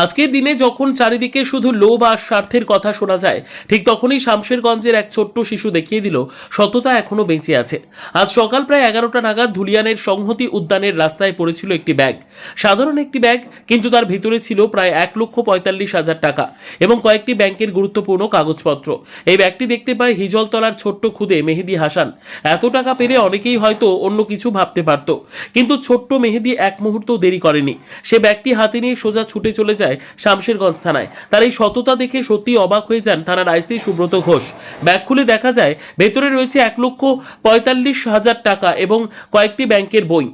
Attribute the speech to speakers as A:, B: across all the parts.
A: আজকের দিনে যখন চারিদিকে শুধু লোভ আর স্বার্থের কথা শোনা যায়, ঠিক তখনই শামশেরগঞ্জের এক ছোট্ট শিশু দেখিয়ে দিল সততা এখনো বেঁচে আছে। আজ সকাল প্রায় 11টা নাগাদ ধুলিয়ানের সংহতি উদ্যানের রাস্তায় পড়েছিল একটি ব্যাগ। সাধারণ একটি ব্যাগ, কিন্তু তার ভিতরে ছিল প্রায় 1,45,000 টাকা এবং কয়েকটি ব্যাংকের গুরুত্বপূর্ণ কাগজপত্র। এই ব্যাগটি দেখতে পায় হিজলতলার ছোট্ট খুদে মেহেদি হাসান। এত টাকা পেলে অনেকেই হয়তো অন্য কিছু ভাবতে পারত, কিন্তু ছোট্ট মেহেদি এক মুহূর্ত দেরি করেনি। সে ব্যাগটি হাতে নিয়ে সোজা ছুটে চলে যায় শামশেরগঞ্জ থানায়। তার এই সততা দেখে সত্যি অবাক হয়ে যান থানার আইসি সুব্রত ঘোষ। ব্যাগ খুলে দেখা যায় ভেতরে রয়েছে 1,45,000 টাকা এবং কয়েকটি ব্যাংকের বই।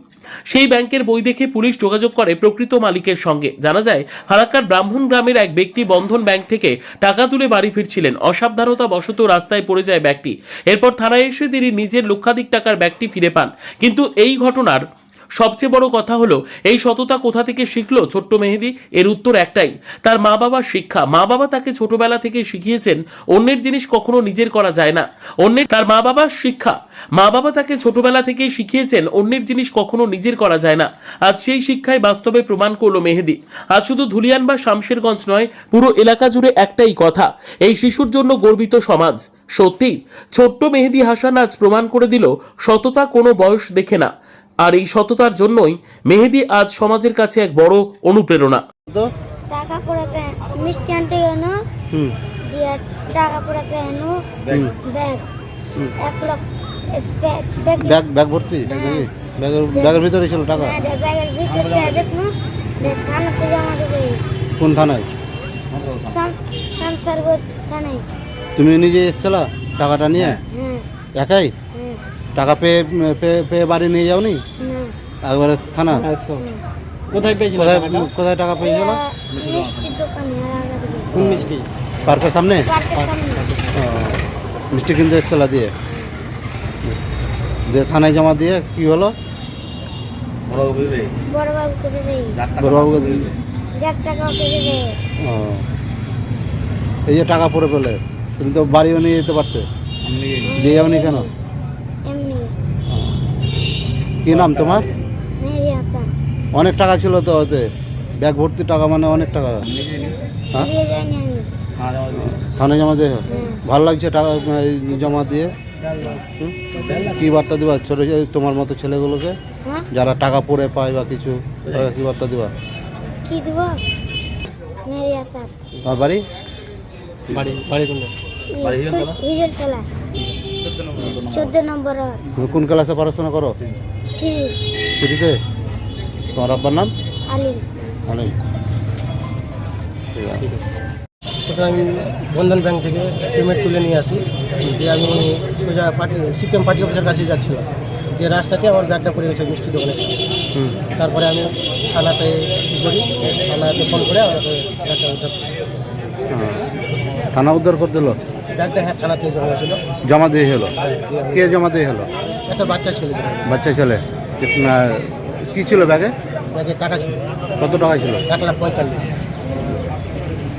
A: সেই ব্যাংকের বই দেখে পুলিশ যোগাযোগ করে প্রকৃত মালিকের সঙ্গে। জানা যায় ফারাক্কার ব্রাহ্মণ গ্রামের এক ব্যক্তি বন্ধন ব্যাংক থেকে টাকা তুলে বাড়ি ফিরছিলেন। অসাবধানতা বশত রাস্তায় পড়ে যায় ব্যাগটি। এরপর থানায় এসে তিনি নিজের লক্ষাধিক টাকার ব্যাগটি ফিরে পান। কিন্তু এই ঘটনার সবচেয়ে বড় কথা হলো, এই সততা কোথা থেকে শিখলো ছোট্ট মেহেদি? এর উত্তর একটাই, তার মা বাবার শিক্ষা। মা বাবা তাকে ছোটবেলা থেকে শিখিয়েছেন অন্যের জিনিস কখনো নিজের করা যায় না। তার মা বাবার শিক্ষা, মা বাবা তাকে ছোটবেলা থেকেই শিখিয়েছেন অন্যের জিনিস কখনো নিজের করা যায় না। আজ সেই শিক্ষায় বাস্তবে প্রমাণ করলো মেহেদি। আজ শুধু ধুলিয়ান বা শামশেরগঞ্জ নয়, পুরো এলাকা জুড়ে একটাই কথা, এই শিশুর জন্য গর্বিত সমাজ। সত্যি ছোট্ট মেহেদি হাসান আজ প্রমাণ করে দিল সততা কোনো বয়স দেখে না। আর এই সততার জন্যই মেহেদি আজ সমাজের কাছে এক বড় অনুপ্রেরণা।
B: টাকা পড়ে মিষ্টি আনতে গেল দিয়ে টাকা পড়ে কেন ব্যাগ 1 লাখ
C: ব্যাগ ভর্তি ব্যাগের ভিতরে ছিল টাকা।
B: ব্যাগের ভিতরে দেখুন থানাতে জমা দেবে।
C: কোন থানায়?
B: শামশেরগঞ্জ থানায়।
C: তুমি নিজে এসেছিলা টাকাটা নিয়ে? একাই টাকা পেয়ে বাড়ি নিয়ে যাওনি? একবারে থানা?
D: কোথায় পেয়েছিল?
C: কোথায় টাকা পেয়েছিল?
B: মিষ্টির দোকানে।
D: কোন মিষ্টি?
C: পার্কের সামনে মিষ্টি কিনতে এসেছিলা, দিয়ে থানায় জমা দিয়ে কি হলো?
B: বড়বাবুকে দেবে।
C: বড়বাবুকে দিয়ে এই যে টাকা পড়ে পেলে, তুমি তো বাড়িও নিয়ে যেতে পারতে, দিয়ে যাওনি কেন?
B: এমনি।
C: কি নাম তোমার?
B: মেহেদি হাসান।
C: অনেক টাকা ছিল তো ওতে, ব্যাগ ভর্তি টাকা, মানে অনেক টাকা। হ্যাঁ,
B: দিয়ে যাইনি আমি।
C: থানায় জমা দিয়ে ভালো লাগছে টাকা জমা দিয়ে? কি বার্তা দেবা ছোটো তোমার মতো ছেলেগুলোকে, যারা টাকা পড়ে পায় বা কিছু, কি বার্তা দেবা?
B: কি দেব? মেহেদি হাসান।
C: তোমার বাড়ি?
D: বাড়ি কোন?
B: হিজলতলা 14 নম্বর।
C: তুমি কোন ক্লাসে পড়াশোনা করো? থ্রিতে। তোমার আব্বার নাম?
B: আলিম।
C: আলিম।
D: ওটা আমি বন্ধন ব্যাংক থেকে পেমেন্ট তুলে নিয়ে আসি, দিয়ে আমি সোজা সিপিএম পার্টি অফিসের কাছে যাচ্ছিলাম। দিয়ে রাস্তাতে আমার ব্যাগটা পড়ে গেছে মিষ্টি দোকানে। তারপরে আমি থানাতে করি, থানাতে ফোন করে আমাকে ব্যাগটা উদ্ধার।
C: থানা উদ্ধার করে দিল
D: ব্যাগটা? হ্যাঁ, থানাতে জমা ছিল।
C: জমা দিয়ে হলো? কে জমা দিয়ে হলো?
D: একটা বাচ্চা ছিল।
C: বাচ্চা ছেলে? কি ছিল ব্যাগে?
D: ব্যাগে টাকা ছিল।
C: কত টাকা ছিল?
D: 1,45,000।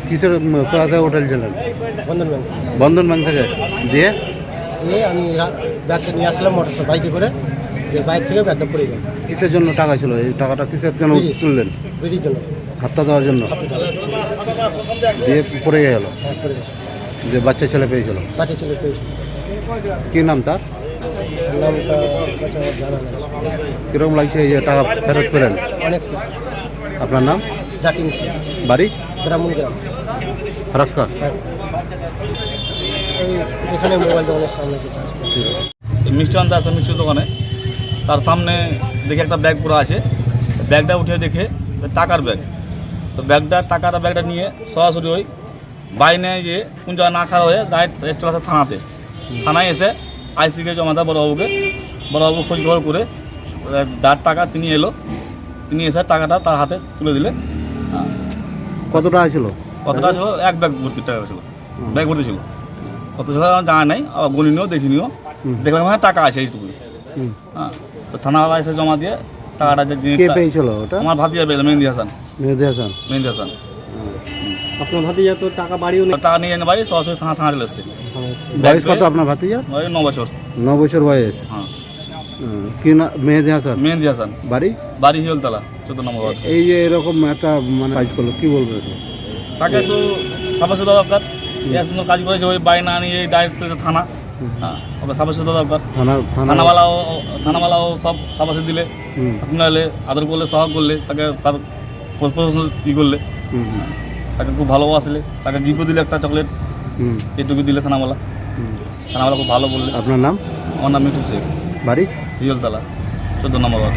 C: কিসের, কোথা থেকে হোটেল ছিলেন?
D: বন্ধন ব্যাংক।
C: বন্ধন ব্যাংক থেকে? দিয়ে
D: আমি ব্যাগটা নিয়ে আসলাম মোটর বাইকে করে, যে বাইক থেকে ব্যাগটা পড়ে গেল।
C: কিসের জন্য টাকা ছিল? এই টাকাটা কিসের জন্য তুললেন?
D: বেরির জন্য,
C: হাতটা দেওয়ার জন্য। দিয়ে পড়ে গেল?
D: হ্যাঁ, পড়ে গেছে।
C: যে বাচ্চা ছেলে পেয়েছিল?
D: বাচ্চা ছেলে পেয়েছিল।
C: কি নাম তার?
D: নামটা আমার জানা নেই।
C: কীরকম লাগছে এই যে টাকা ফেরত পেলেন?
D: অনেক কিছু।
C: আপনার নাম?
D: জাকির মিশ্র।
C: বাড়ি?
D: ব্রাহ্মণ গ্রাম।
C: ফারাক্কা?
D: হ্যাঁ, এখানে মোবাইল দোকানের সামনে।
E: মিষ্টি আনতে আসে মিষ্টির দোকানে, তার সামনে দেখে একটা ব্যাগ পুরো আছে। ব্যাগটা উঠে দেখে টাকার ব্যাগ। তো ব্যাগটা নিয়ে সরাসরি ওই বাইরে যে কোন জায়গায় না খাওয়া হয়ে ডাইরেক্ট চলে আসে থানাতে। থানায় এসে আইসিকে জমা দেয় বড়বাবুকে। বড়বাবু খোঁজ খবর করে যার টাকা তিনি এসে টাকাটা তার হাতে তুলে দিলে।
C: কত টাকা ছিল?
E: কতটা ছিল? 1 ব্যাগ ভর্তি টাকা ছিল। ব্যাগ ভর্তি ছিল। কত ছিল জানা নাই, আবার গণিনিও দেখিনিও, দেখলাম হ্যাঁ টাকা আছে এইটুকুই। হ্যাঁ, তো থানাওয়ালা এসে জমা দিয়ে টাকাটা যে
C: কে পেয়েছিল ওটা?
E: আমার ভাতিজা পেয়েছিল, মেহেদি হাসান।
C: মেহেদি হাসান।
E: মেহেদি হাসান।
D: আপনার ভাতিজা তো টাকা বাড়িও নেই।
E: টাকা নিয়ে এনে বাড়ি সরাসরি থানা চলে এসছে।
C: বয়স কত আপনার ভাতিজা?
E: 9 বছর।
C: 9 বছর বয়স।
E: হ্যাঁ।
C: কি না মেহেদি হাসান
E: মেহেন্দি হাসান,
C: বাড়ি
E: বাড়ি হিজলতলা 14 নম্বর ওয়ার্ড।
C: এই যে এরকম একটা মানে কাজ করলো কি বলবে এটা?
E: তাকে একটু সাবাসে দেওয়া দরকার। এক সুন্দর কাজ করেছে, ওই বাড়ি না নিয়ে ডাইরেক্ট থানা, হ্যাঁ ওকে সাবাসে দেওয়া দরকার। থানাওয়ালাও সব সাবাসে দিলে,
C: হুম,
E: নাহলে আদর করলে, সহাগ করলে, তাকে তার প্রশাসন ই করলে,
C: হুম, হুম,
E: তাকে খুব ভালোবাসলে, তাকে গিফটও দিলে একটা চকলেট,
C: হুম,
E: এটুকু দিলে থানাওয়ালা।
C: হুম।
E: থানাওয়ালা খুব ভালো বললে।
C: আপনার নাম
E: আমার নাম মিঠু শেখ,
C: বাড়ি
E: হিজলতলা 14 নম্বর ওয়ার্ড।